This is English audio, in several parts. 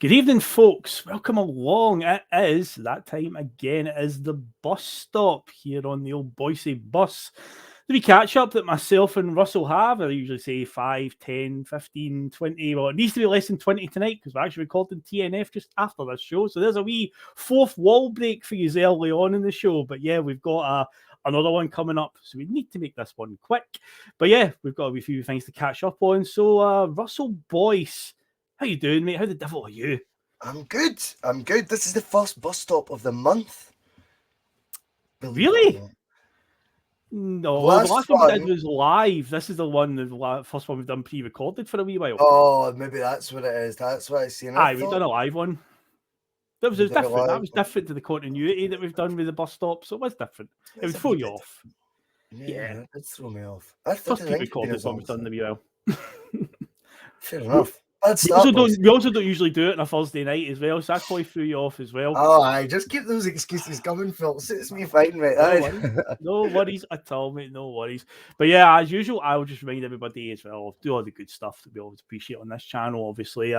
Good evening, folks. Welcome along. It is that time again. It is the bus stop here on the old Bhoycie Bus. The wee catch up that myself and Russell have, I usually say 5, 10, 15, 20. Well, it needs to be less than 20 tonight because we're actually recording TNF just after this show. So there's a wee fourth wall break for you early on in the show. But yeah, we've got another one coming up. So we need to make this one quick. But yeah, we've got a few things to catch up on. So Russell Boyce, how you doing, mate? How the devil are you? I'm good. This is the first bus stop of the month. Really? No, the last one we did was live. This is the first one we've done pre-recorded for a wee while. Oh, maybe that's what it is. That's what I seen. We've done a live one. That was different. That was different to the continuity that we've done with the bus stop, so it was different. It would throw you off. Yeah, it did throw me off. First pre-recorded one we've done the wee while. Fair enough. We also don't usually do it on a Thursday night as well, so that probably threw you off as well. Oh, I just keep those excuses coming, Phil. Suits me fine, mate. No worries at all, mate. No worries. But yeah, as usual, I will just remind everybody as well, do all the good stuff that we always appreciate on this channel. Obviously,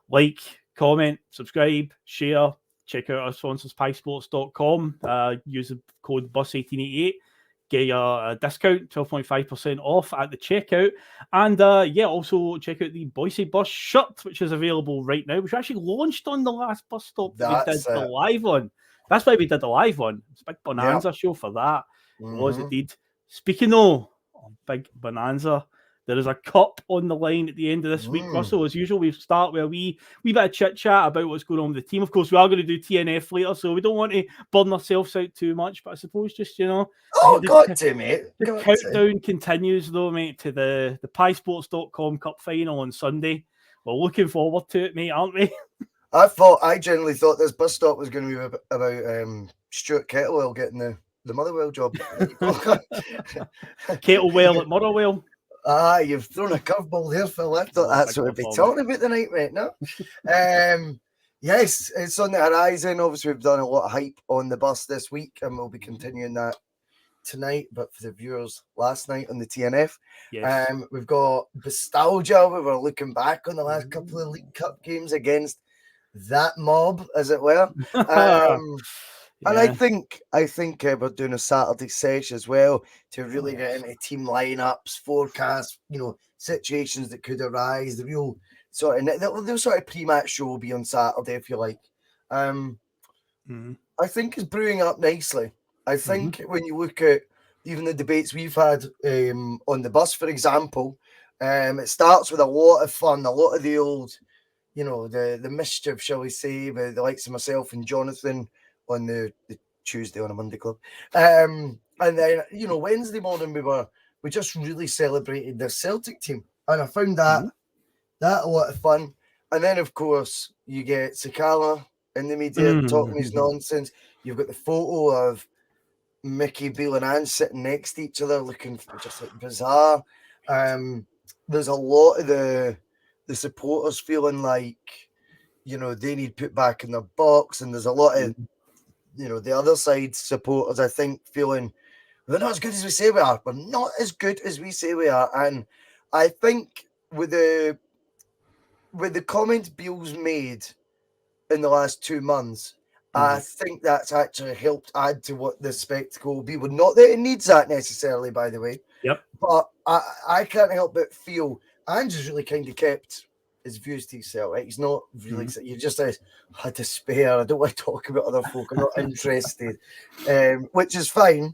like, comment, subscribe, share, check out our sponsors, piesports.com. Use the code BUS1888. Get your discount, 12.5% off at the checkout. And also check out the Bhoycie Bus shirt, which is available right now, which we actually launched on the last bus stop that we did the live one. That's why we did the live one. It's a big bonanza show for that. Mm-hmm. It was indeed. Speaking though of big bonanza, there is a cup on the line at the end of this week, Russell. As usual, we start with a wee bit of chit-chat about what's going on with the team. Of course, we are going to do TNF later, so we don't want to burn ourselves out too much, but I suppose just, mate. The countdown continues, though, mate, to the piesports.com Cup final on Sunday. We're looking forward to it, mate, aren't we? I genuinely thought this bus stop was going to be about Stuart Kettlewell getting the Motherwell job. Kettlewell at Motherwell. You've thrown a curveball there, Phil. I thought that's what we'd be talking about tonight, mate. No? Yes, it's on the horizon. Obviously, we've done a lot of hype on the bus this week, and we'll be continuing that tonight. But for the viewers last night on the TNF, we've got Bustalgia. We were looking back on the last couple of League Cup games against that mob, as it were. And I think we're doing a Saturday sesh as well to really get into team lineups, forecasts, situations that could arise. The real sort of pre-match show will be on Saturday, if you like. I think it's brewing up nicely. I think when you look at even the debates we've had on the bus, for example, it starts with a lot of fun, a lot of the old, the mischief, shall we say, with the likes of myself and Jonathan on the Tuesday on a Monday club. And then, Wednesday morning we just really celebrated the Celtic team. And I found that a lot of fun. And then, of course, you get Sakala in the media talking his nonsense. You've got the photo of Mickey, Beale and Anne sitting next to each other looking just like bizarre. There's a lot of the supporters feeling like, they need put back in their box. And there's a lot of the other side supporters, I think, feeling they're not as good as we say we are. We're not as good as we say we are. And I think with the comments Beale's made in the last 2 months, I think that's actually helped add to what the spectacle will be. Well, not that it needs that necessarily, by the way. Yep. But I can't help but feel Andrew's really kind of kept his views to himself, right? He's not really, you just says, I despair. I don't want to talk about other folk. I'm not interested, which is fine.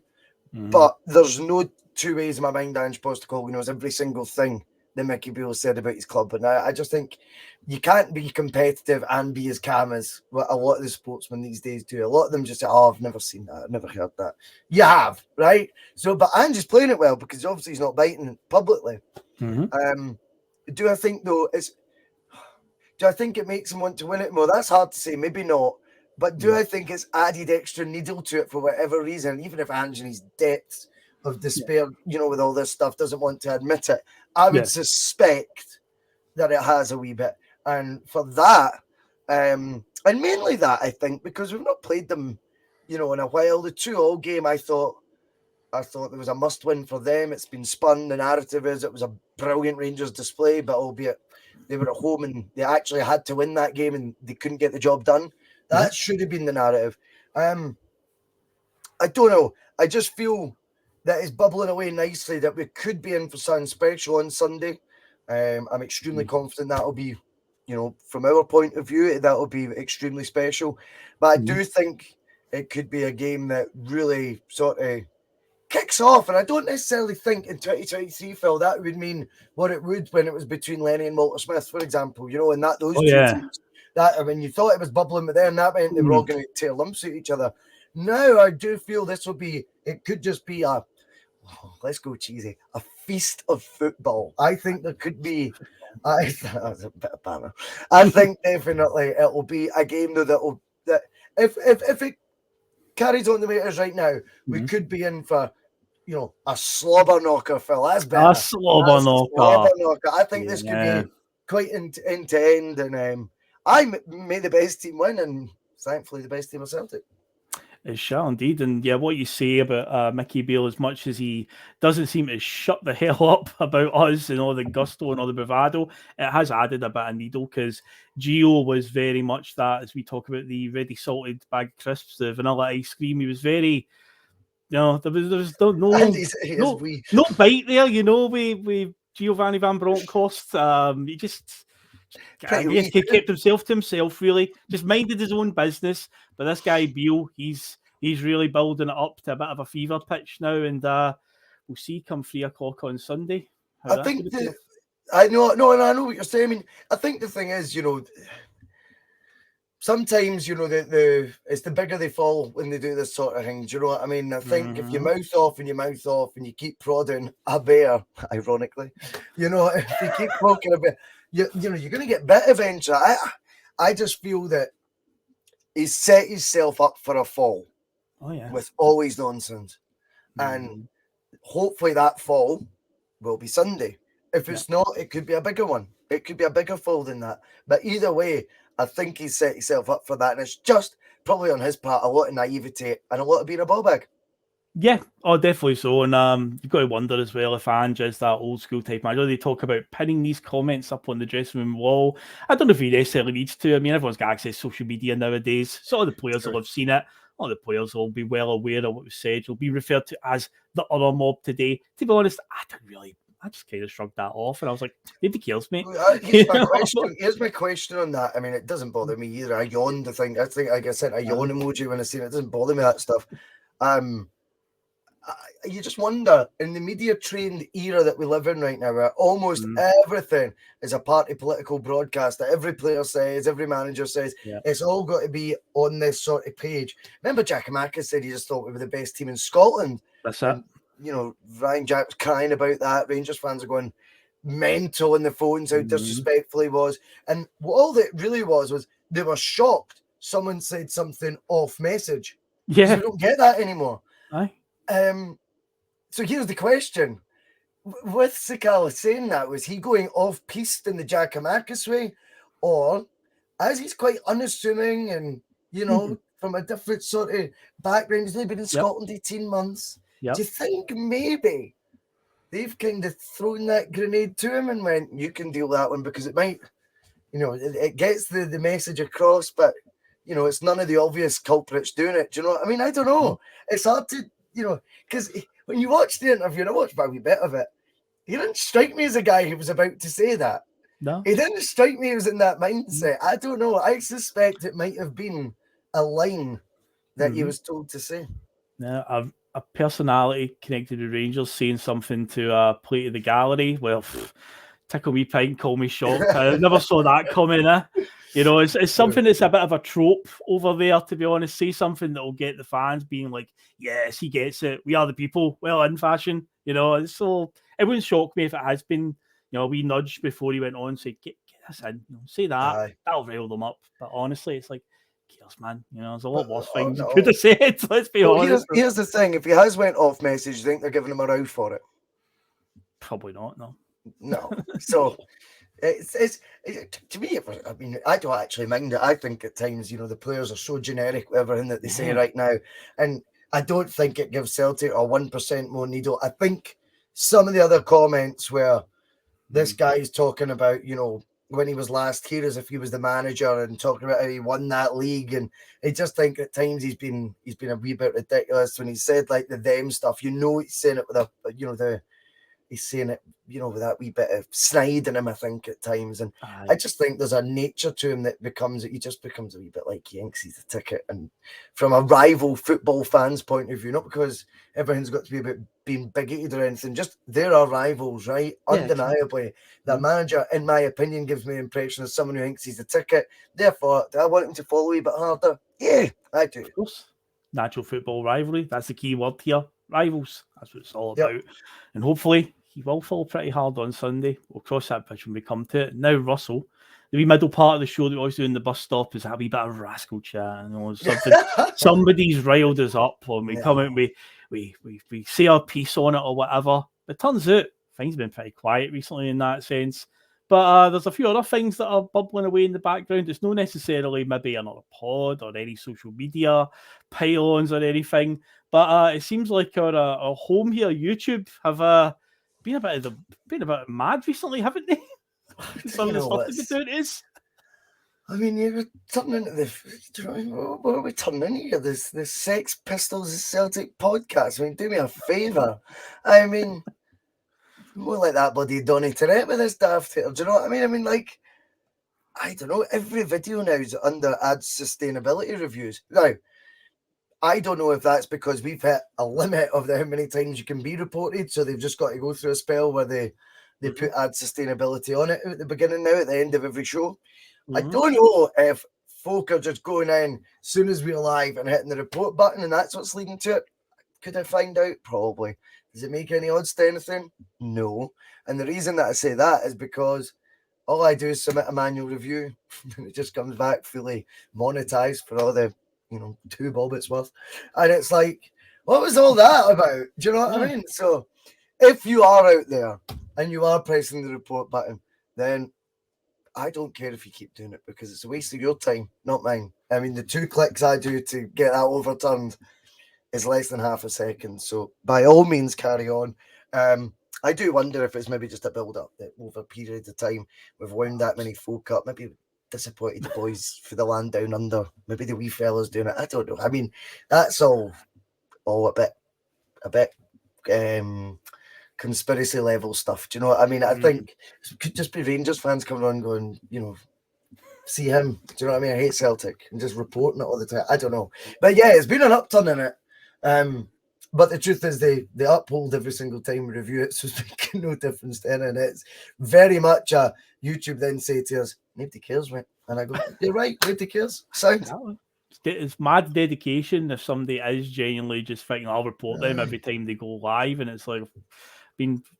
But there's no two ways in my mind Ange Postecoglou knows every single thing that Mickey Beale said about his club. And I just think you can't be competitive and be as calm as what a lot of the sportsmen these days do. A lot of them just say, I've never seen that. I've never heard that. You have, right? So, but Ange is playing it well because obviously he's not biting publicly. Do I think, though, do I think it makes him want to win it more? That's hard to say. Maybe not. But do I think it's added extra needle to it for whatever reason? Even if Ange in his depths of despair, with all this stuff, doesn't want to admit it, I would suspect that it has a wee bit. And for that, and mainly that, I think, because we've not played them, in a while. The 2-2 game, I thought there was a must-win for them. It's been spun. The narrative is it was a brilliant Rangers display, but albeit they were at home and they actually had to win that game and they couldn't get the job done. That should have been the narrative. I don't know. I just feel that it's bubbling away nicely that we could be in for something special on Sunday. I'm extremely confident that'll be, from our point of view, that'll be extremely special. But I do think it could be a game that really sort of kicks off. And I don't necessarily think in 2023, Phil, that would mean what it would when it was between Lenny and Walter Smith, for example, and that those two teams. That, I mean, you thought it was bubbling with them, that meant they were all going to tear lumps at each other. Now I do feel it could just be let's go cheesy, a feast of football. I think there could be, that's a bit of banner. I think definitely it will be a game though that if it carries on the way it is right now, we could be in for, a slobber knocker, Phil. That's better. A slobber knocker. I think this could be quite end to end, and I made the best team win, and thankfully the best team of Celtic. It shall indeed. And what you say about Mickey Beale, as much as he doesn't seem to shut the hell up about us and all the gusto and all the bravado, it has added a bit of needle, because Gio was very much that, as we talk about the ready salted bag of crisps, the vanilla ice cream. He was very, there was no bite there, with Giovanni Van Bronckhorst. He just kept himself to himself, really. Just minded his own business. But this guy, Beale, he's really building it up to a bit of a fever pitch now. And we'll see come 3 o'clock on Sunday. I know what you're saying. I mean, I think the thing is, sometimes, it's the bigger they fall when they do this sort of thing. Do you know what I mean? I think if you mouth off and you keep prodding a bear, ironically, if you keep poking a bear, you're going to get bit eventually. I just feel that he's set himself up for a fall with all his nonsense. And hopefully that fall will be Sunday. If it's not, it could be a bigger one. It could be a bigger fall than that. But either way, I think he's set himself up for that. And it's just probably on his part a lot of naivety and a lot of being a ball bag. Yeah, definitely so. And you've got to wonder as well if Ange is that old school type manager. They talk about pinning these comments up on the dressing room wall. I don't know if he necessarily needs to. I mean, everyone's got access to social media nowadays. So all the players will have seen it. All the players will be well aware of what was said. Will be referred to as the other mob today. To be honest, I just kind of shrugged that off, and I was like, nobody cares, mate. Here's my question on that. I mean, it doesn't bother me either. I yawned. I think, like I said, a yawn emoji when I seen it. It doesn't bother me, that stuff. You just wonder, in the media-trained era that we live in right now, where almost everything is a party political broadcast that every player says, every manager says, it's all got to be on this sort of page. Remember Giakoumakis said he just thought we were the best team in Scotland? That's it. Ryan Jack was crying about that. Rangers fans are going mental on the phones, how disrespectful he was. And all that really was they were shocked someone said something off message. Yeah. We don't get that anymore. Aye. So here's the question. With Sakala saying that, was he going off-piste in the Giakoumakis way? Or, as he's quite unassuming and, from a different sort of background, he's only been in Scotland 18 months. Do you think maybe they've kind of thrown that grenade to him and went, you can deal that one, because it might, it gets the message across, but, it's none of the obvious culprits doing it. Do you know what I mean? I don't know. It's hard to, because when you watch the interview, and I watched a wee bit of it, he didn't strike me as a guy who was about to say that. No. He didn't strike me as in that mindset. I don't know. I suspect it might have been a line that he was told to say. Yeah, a personality connected to Rangers saying something to play to the gallery. Well, tickle me pint, call me shocked. I never saw that coming. It's something that's a bit of a trope over there, to be honest. Say something that will get the fans being like, yes, he gets it. We are the people. Well, in fashion, So it wouldn't shock me if it has been, a wee nudge before he went on. Say, get this in. Say that. Aye. That'll rile them up. But honestly, it's like, cares, man. There's a lot worse things you could have said. Let's be honest. Here's the thing: if he has went off message, do you think they're giving him a row for it? Probably not. No. So it's to me. I mean, I don't actually mind it. I think at times, the players are so generic with everything that they say right now, and I don't think it gives Celtic a 1% more needle. I think some of the other comments where this guy is talking about, when he was last here as if he was the manager and talking about how he won that league. And I just think at times he's been a wee bit ridiculous when he said like the them stuff. You know, he's saying it with he's saying it, with that wee bit of snide in him, I think, at times. And I just think there's a nature to him that he just becomes a wee bit like he thinks he's a ticket. And from a rival football fan's point of view, not because everything's got to be about being bigoted or anything, just there are rivals, right? Yeah, undeniably. Exactly. The manager, in my opinion, gives me the impression of someone who thinks he's a ticket. Therefore, do I want him to follow a wee bit harder? Yeah, I do. Of course. Natural football rivalry. That's the key word here. Rivals. That's what it's all about. And hopefully he will fall pretty hard on Sunday. We'll cross that bridge when we come to it. Now, Russell, the wee middle part of the show that we always do in the bus stop is a wee bit of rascal chat. Somebody's riled us up, and we come out, we say our piece on it or whatever. It turns out things have been pretty quiet recently in that sense. But there's a few other things that are bubbling away in the background. It's not necessarily maybe another pod or any social media pylons or anything. But it seems like our home here, YouTube, have been a bit mad recently, haven't they? Some of the stuff they've been doing is. I mean, you're turning into what are we turning here? This Sex Pistols Celtic podcast. I mean, do me a favour. I mean, more like that bloody Donny Tourette with this daft hair. Do you know what I mean? I mean, like, I don't know. Every video now is under adds sustainability reviews. Now, I don't know if that's because we've hit a limit of how many times you can be reported, so they've just got to go through a spell where they put ad sustainability on it at the beginning now, at the end of every show. I don't know if folk are just going in as soon as we're live and hitting the report button and that's what's leading to it. Could I find out? Probably. Does it make any odds to anything? No. And the reason that I say that is because all I do is submit a manual review and it just comes back fully monetized for all the, $2 bob it's worth. And it's like, what was all that about? Do you know what I mean? So if you are out there and you are pressing the report button, then I don't care if you keep doing it because it's a waste of your time, not mine. I mean, the 2 clicks I do to get that overturned is less than half a second. So by all means, carry on. I do wonder if it's maybe just a build-up that over a period of time we've wound that many folk up. Maybe disappointed the boys for the land down under. Maybe the wee fellas doing it. I don't know. I mean, that's all a bit conspiracy level stuff. Do you know what I mean? I think it could just be Rangers fans coming on going, see him. Do you know what I mean? I hate Celtic and just reporting it all the time. I don't know. But yeah, it's been an upturn in it. But the truth is they uphold every single time we review it, so it's making no difference to anyone. It's very much a YouTube then say to us, nobody cares, mate. And I go, you're right, nobody cares. Sound. It's mad dedication if somebody is genuinely just thinking, I'll report them every time they go live, and it's like,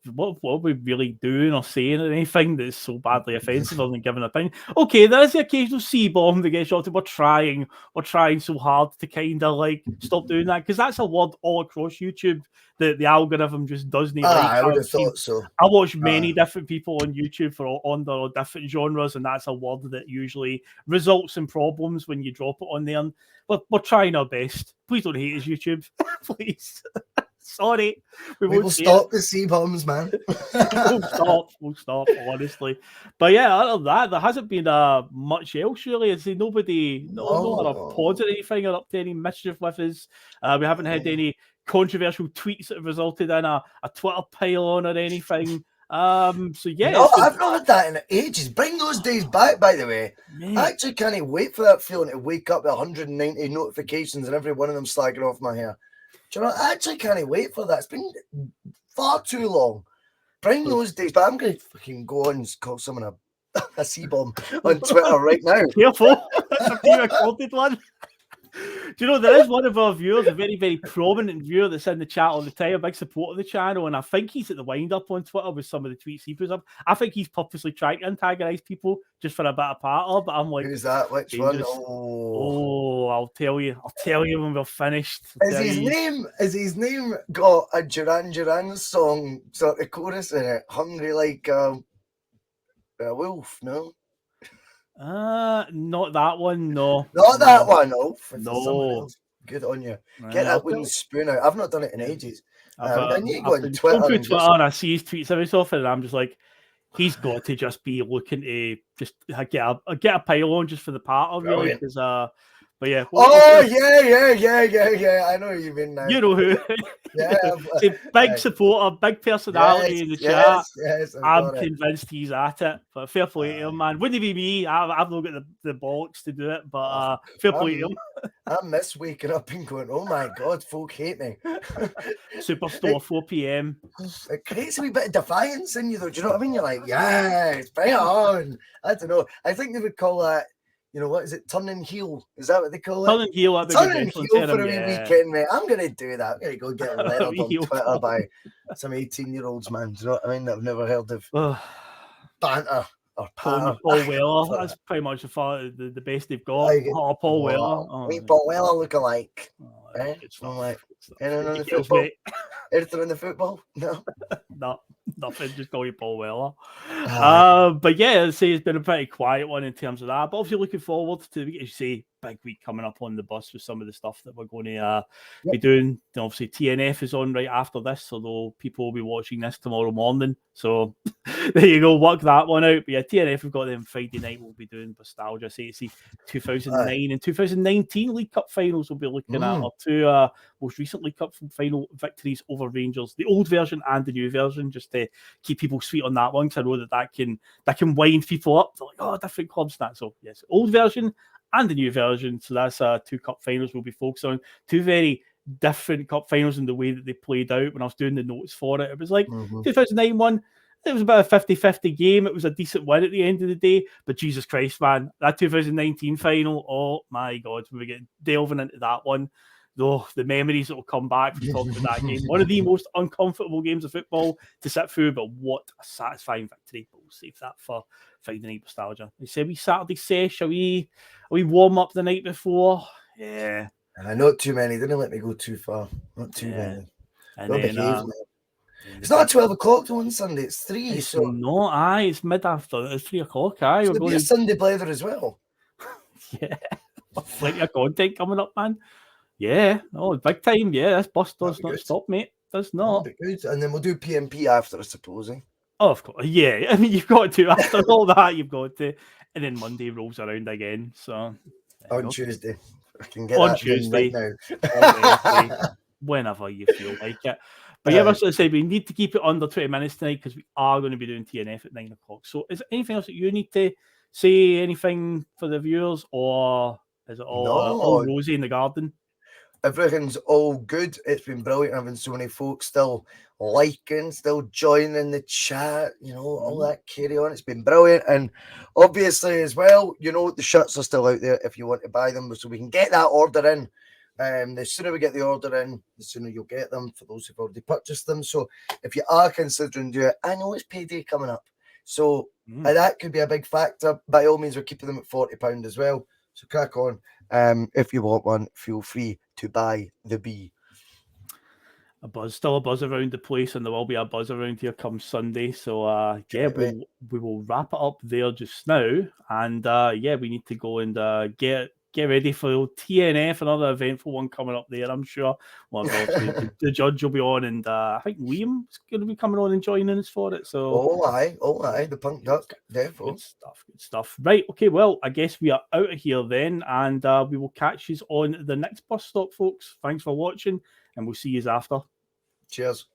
what are we really doing or saying or anything that's so badly offensive other than giving an opinion? Okay, there is the occasional C-bomb that gets shot. We're trying so hard to kind of like stop doing that because that's a word all across YouTube that the algorithm just doesn't like. I would have thought so. I watch many different people on YouTube for under different genres, and that's a word that usually results in problems when you drop it on there. And we're trying our best. Please don't hate us, YouTube. Please. Sorry. We will stop the C-bombs, man. We'll stop, honestly. But yeah, other than that, there hasn't been much else, really. Is there no other pods or anything or up to any mischief with us? We haven't had any controversial tweets that have resulted in a Twitter pile-on or anything. So yeah. No, I've not had that in ages. Bring those days back, by the way. Man. I actually can't wait for that feeling to wake up with 190 notifications and every one of them slagging off my hair. Do you know, I actually can't wait for that. It's been far too long. Bring those days back. I'm going to fucking go on and call someone a C-bomb on Twitter right now. Careful. That's a pre-recorded one. Do you know, there is one of our viewers, a very, very prominent viewer that's in the chat all the time, a big supporter of the channel, and I think he's at the wind-up on Twitter with some of the tweets he puts up. I think he's purposely trying to antagonize people just for a bit of patter, but I'm like... Who's that? Which one? I'll tell you when we're finished. Is his name got a Duran Duran song sort of chorus in it? Hungry like a wolf, no? Not that one, no. Not that one, no. Good on you. Get that wooden spoon out. I've not done it in ages. I need to go on Twitter and I see his tweets every so often, and I'm just like, he's got to just be looking to just get a pile on just for the part really, because but yeah. Yeah. I know who you mean now. You know who? Yeah, big supporter, big personality in the chat. Yes, I'm convinced he's at it. But fair play to him, man. Wouldn't it be me? I've not got the bollocks to do it, but fair play to him. I miss waking up and going, oh my God, folk hate me. Superstore, 4 p.m. It creates a wee bit of defiance in you, though. Do you know what I mean? You're like, yes, bring it on. I don't know. I think they would call that, you know, what is it? Turning heel. Is that what they call it? Turning heel. Turning heel for a wee weekend, mate. I'm going to do that. I'm going to go get lettered on Twitter by some 18-year-olds, man. Do you know what I mean? I've never heard of banter. Paul Weller. That's pretty much the best they've got. Paul Weller. Paul Weller look-alike. Anything on the football? Anything on the football? No. Nothing. Just call you Paul Weller. But yeah, I'd say it's been a pretty quiet one in terms of that. But obviously looking forward to, as you say, big week coming up on the bus with some of the stuff that we're going to be doing. And obviously TNF is on right after this, although people will be watching this tomorrow morning. So there you go, work that one out. But yeah, TNF, we've got them Friday night. We'll be doing Bustalgia. See 2009 and 2019 League Cup finals we'll be looking at. Our two most recent League Cup final victories over Rangers, the old version and the new version, just to keep people sweet on that one, because I know that can wind people up. They're like, oh, different clubs. That. So yes, old version and the new version. So that's 2 cup finals we'll be focused on. 2 very different cup finals in the way that they played out. When I was doing the notes for it, it was like 2009 one. It was about a 50-50 game. It was a decent win at the end of the day. But Jesus Christ, man, that 2019 final, oh my God, we get delving into that one. Though the memories that will come back from talking about that game. One of the most uncomfortable games of football to sit through, but what a satisfying victory. But we'll save that for Friday night Bustalgia. They say we Saturday sesh, are we warm up the night before? Yeah. Not too many. They didn't let me go too far. Not too many. And then, it's not 12 o'clock on Sunday, it's 3. It's not, it's mid-afternoon, it's 3 o'clock, We're going to Sunday Blether as well. Yeah. Plenty of content coming up, man. Yeah, big time. Yeah, this bus does not stop, mate. Does not. Good. And then we'll do PMP after, I suppose. Oh, of course. Yeah, I mean, you've got to, after all that, you've got to. And then Monday rolls around again. So on Tuesday. I can get on that Tuesday. Right now. Whenever you feel like it. But yeah, as I said, we need to keep it under 20 minutes tonight because we are going to be doing TNF at 9 o'clock. So is there anything else that you need to say, anything for the viewers, or is it all rosy in the garden? Everything's all good. It's been brilliant having so many folks still liking, still joining the chat, all that carry on. It's been brilliant. And obviously as well, the shirts are still out there if you want to buy them, so we can get that order in. The sooner we get the order in, the sooner you'll get them for those who've already purchased them. So if you are considering doing it, I know it's payday coming up. So that could be a big factor. By all means, we're keeping them at £40 as well. So crack on. If you want one, feel free to buy the bee. Still a buzz around the place, and there will be a buzz around here come Sunday. So we will wrap it up there just now, and we need to go and get ready for TNF, another eventful one coming up there, I'm sure. Well, the judge will be on, and I think Liam's going to be coming on and joining us for it. So, oh aye, the punk duck, definitely. Good stuff. Right, okay, well, I guess we are out of here then, and we will catch you on the next bus stop, folks. Thanks for watching, and we'll see you after. Cheers.